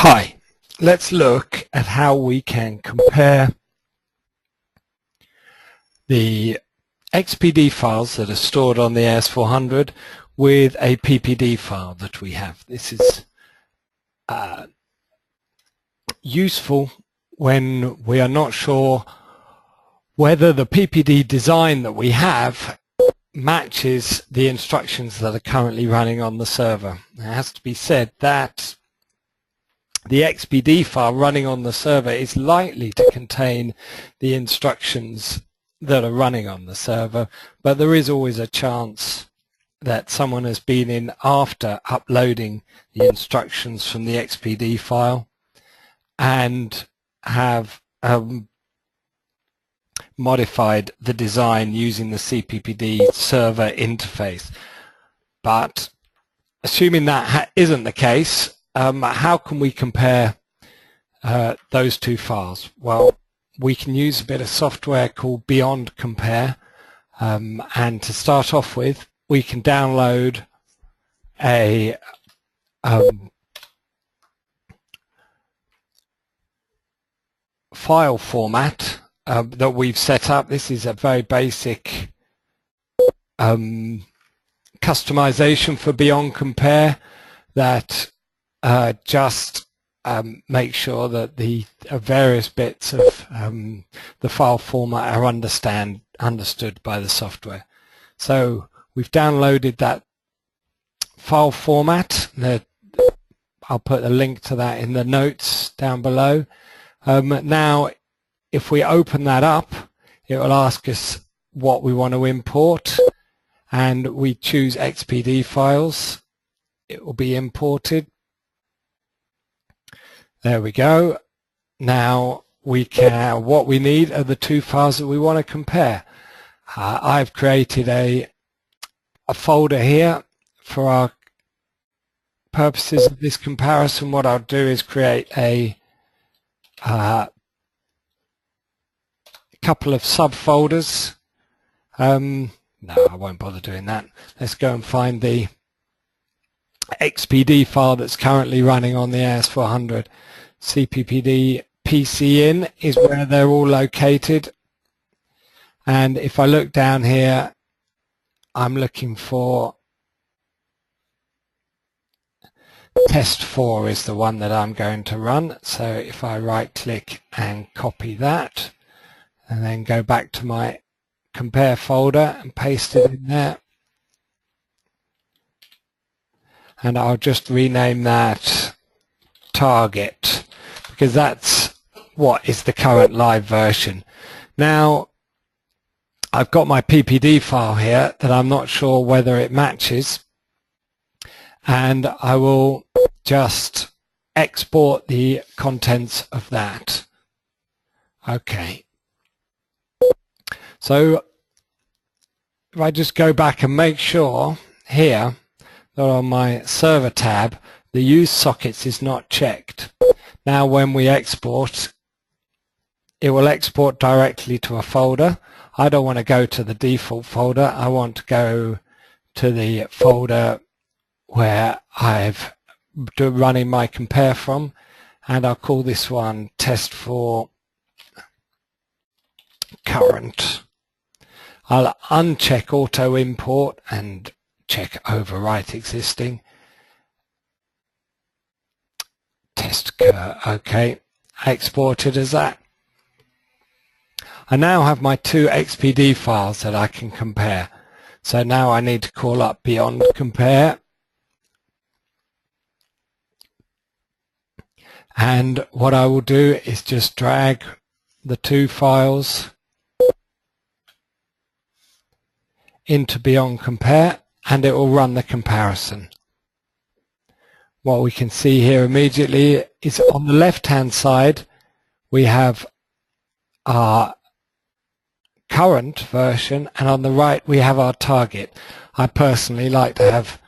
Hi, let's look at how we can compare the XPD files that are stored on the AS400 with a PPD file that we have. This is useful when we are not sure whether the PPD design that we have matches the instructions that are currently running on the server. It has to be said that the XPD file running on the server is likely to contain the instructions that are running on the server, but there is always a chance that someone has been in after uploading the instructions from the XPD file and have modified the design using the CPPD server interface. But assuming that isn't the case, how can we compare those two files? Well, we can use a bit of software called Beyond Compare, and to start off with, we can download a file format that we've set up. This is a very basic customization for Beyond Compare that just make sure that the various bits of the file format are understood by the software. So we've downloaded that file format. I'll put a link to that in the notes down below. Now, if we open that up, it will ask us what we want to import, and we choose XPD files. It will be imported. There we go. Now what we need are the two files that we want to compare. I've created a folder here for our purposes of this comparison. What I'll do is create a couple of subfolders. No, I won't bother doing that. Let's go and find the XPD file that's currently running on the AS400. CPPD PCIn is where they're all located, and if I look down here, I'm looking for test 4 is the one that I'm going to run. So if I right click and copy that and then go back to my compare folder and paste it in there, and I'll just rename that target, because that's what is the current live version. Now, I've got my PPD file here that I'm not sure whether it matches, and I will just export the contents of that. Okay. So if I just go back and make sure here that on my server tab, the use sockets is not checked. Now when we export, it will export directly to a folder. I don't want to go to the default folder. I want to go to the folder where I've been running my compare from, and I'll call this one test for current. I'll uncheck auto import and check overwrite existing. Test cur, okay, exported as that. I now have my two XPD files that I can compare. So now I need to call up Beyond Compare, and what I will do is just drag the two files into Beyond Compare, and it will run the comparison. What we can see here immediately is on the left hand side we have our current version, and on the right we have our target. I personally like to have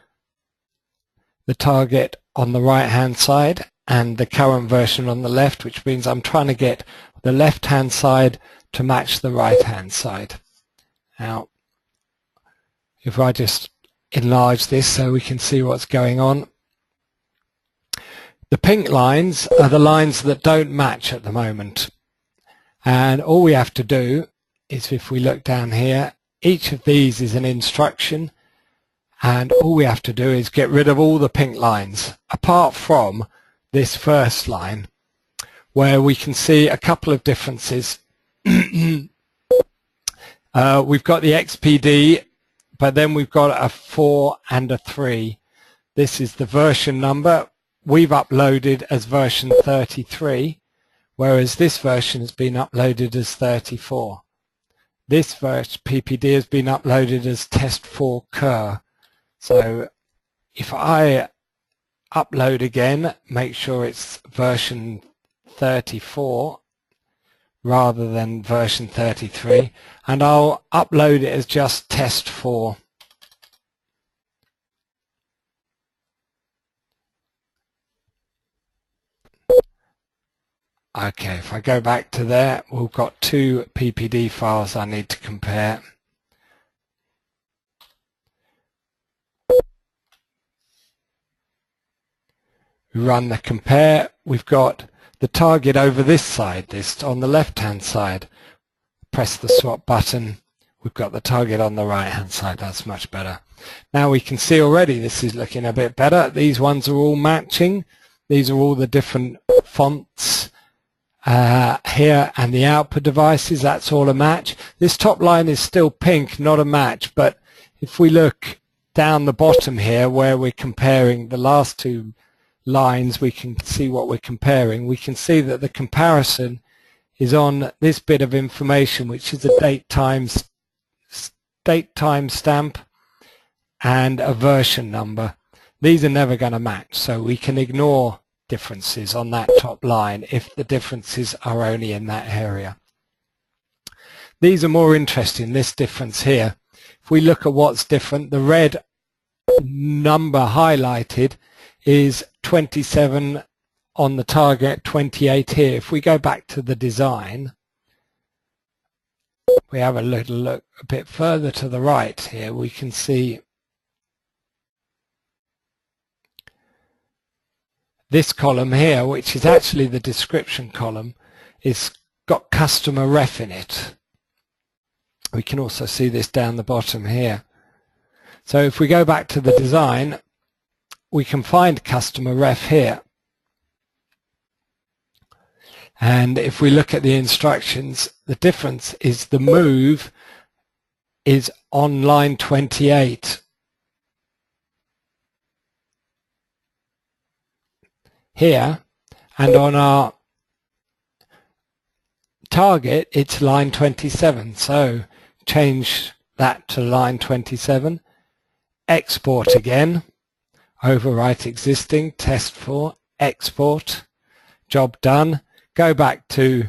the target on the right hand side and the current version on the left, which means I'm trying to get the left hand side to match the right hand side. Now if I just enlarge this so we can see what's going on, The pink lines are the lines that don't match at the moment. And all we have to do is, if we look down here, each of these is an instruction, and all we have to do is get rid of all the pink lines, apart from this first line, where we can see a couple of differences. We've got the XPD, but then we've got a 4 and a 3. This is the version number. We've uploaded as version 33, whereas this version has been uploaded as 34. This version, PPD, has been uploaded as test 4 cur. So if I upload again, make sure it's version 34 rather than version 33, and I'll upload it as just test 4. Okay, if I go back to there, we've got 2 PPD files I need to compare. We run the compare. We've got the target over this side, this on the left hand side. Press the swap button. We've got the target on the right hand side. That's much better. Now we can see already this is looking a bit better. These ones are all matching. These are all the different fonts here, and the output devices, that's all a match. This top line is still pink, not a match, but if we look down the bottom here where we're comparing the last 2 lines, we can see what we're comparing. We can see that the comparison is on this bit of information, which is a date time stamp and a version number. These are never going to match, so we can ignore differences on that top line if the differences are only in that area. These are more interesting, this difference here. If we look at what's different, the red number highlighted is 27 on the target, 28 here. If we go back to the design, we have a little look a bit further to the right here, we can see this column here, which is actually the description column, is got customer ref in it. We can also see this down the bottom here. So if we go back to the design, we can find customer ref here. And if we look at the instructions, the difference is the move is on line 28. Here, and on our target it's line 27, so change that to line 27, export again, overwrite existing, test 4, export, job done, go back to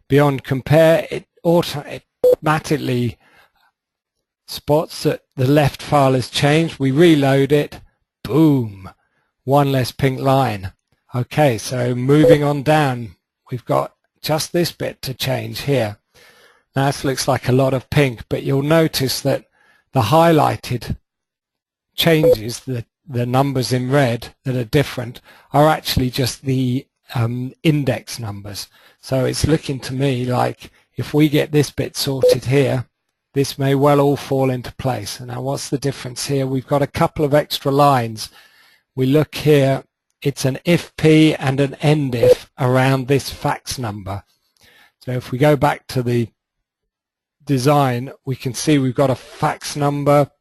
beyond compare. It automatically spots that the left file has changed. We reload it, boom, 1 less pink line. Okay, so moving on down, we've got just this bit to change here. Now this looks like a lot of pink, but you'll notice that the highlighted changes, the numbers in red that are different, are actually just the index numbers. So it's looking to me like if we get this bit sorted here, this may well all fall into place. And now what's the difference here? We've got a couple of extra lines. We look here, it's an if-p and an end-if around this fax number. So if we go back to the design, we can see we've got a fax number,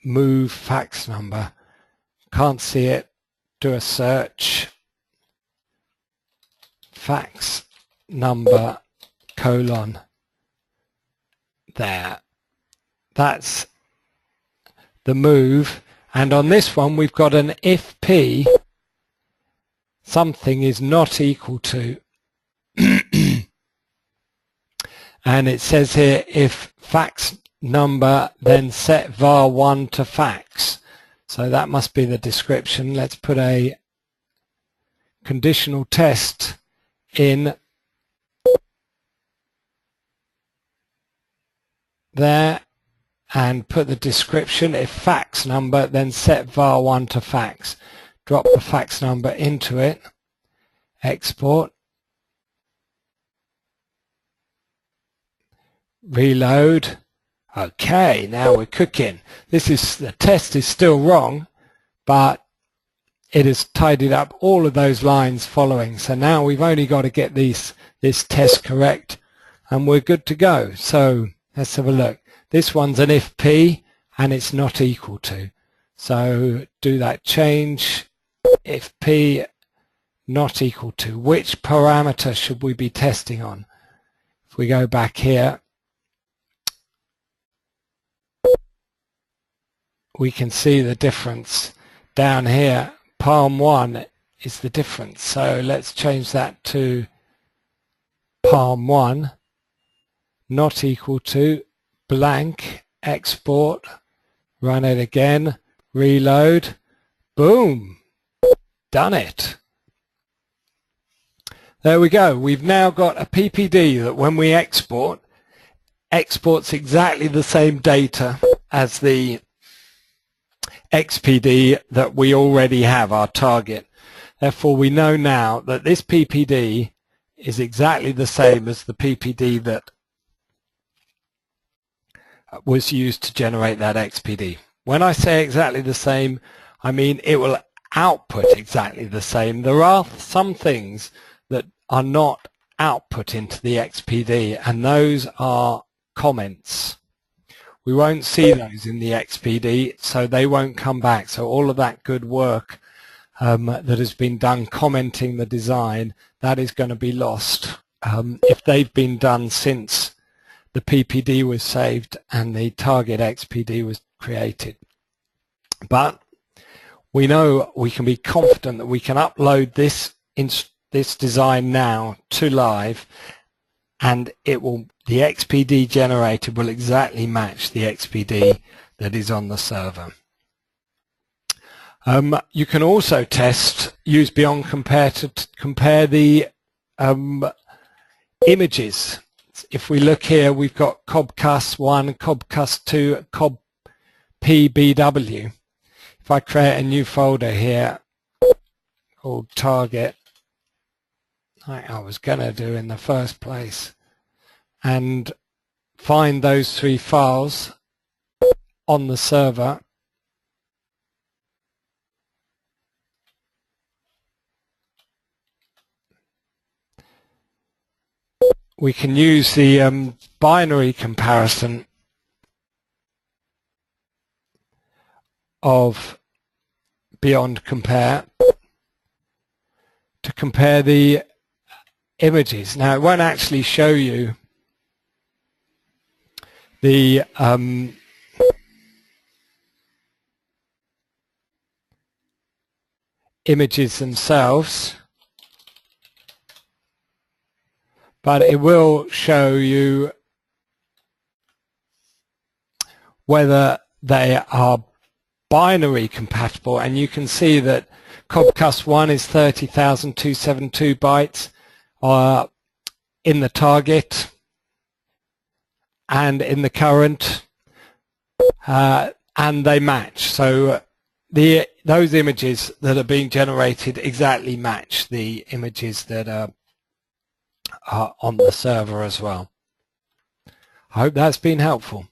move fax number. Can't see it. Do a search. Fax number colon. There. That's the move. And on this one, we've got an if p something is not equal to. And it says here, if fax number, then set var1 to fax. So that must be the description. Let's put a conditional test in there, and put the description, if fax number, then set var1 to fax. Drop the fax number into it, export, reload. Okay, now we're cooking. The test is still wrong, but it has tidied up all of those lines following. So now we've only got to get this test correct and we're good to go. So let's have a look. This one's an if p and it's not equal to. So do that change, if p not equal to. Which parameter should we be testing on? If we go back here, we can see the difference down here. Palm1 is the difference. So let's change that to palm1 not equal to blank, export, run it again, reload, boom, done it. There we go. We've now got a PPD that when we export, exports exactly the same data as the XPD that we already have, our target. Therefore, we know now that this PPD is exactly the same as the PPD that was used to generate that XPD. When I say exactly the same, I mean it will output exactly the same. There are some things that are not output into the XPD, and those are comments. We won't see those in the XPD, so they won't come back. So all of that good work that has been done commenting the design, that is going to be lost if they've been done since the PPD was saved and the target XPD was created. But we know we can be confident that we can upload this design now to live, and it will, the XPD generated will exactly match the XPD that is on the server. You can also use Beyond Compare to compare the images. If we look here, we've got CobCus1, CobCus2, CobPBW. If I create a new folder here called target, like I was going to do in the first place, and find those three files on the server, we can use the binary comparison of Beyond Compare to compare the images. Now it won't actually show you the images themselves, but it will show you whether they are binary compatible, and you can see that CobCus1 is 30,272 bytes in the target and in the current, and they match. So those images that are being generated exactly match the images that are on the server as well. I hope that's been helpful.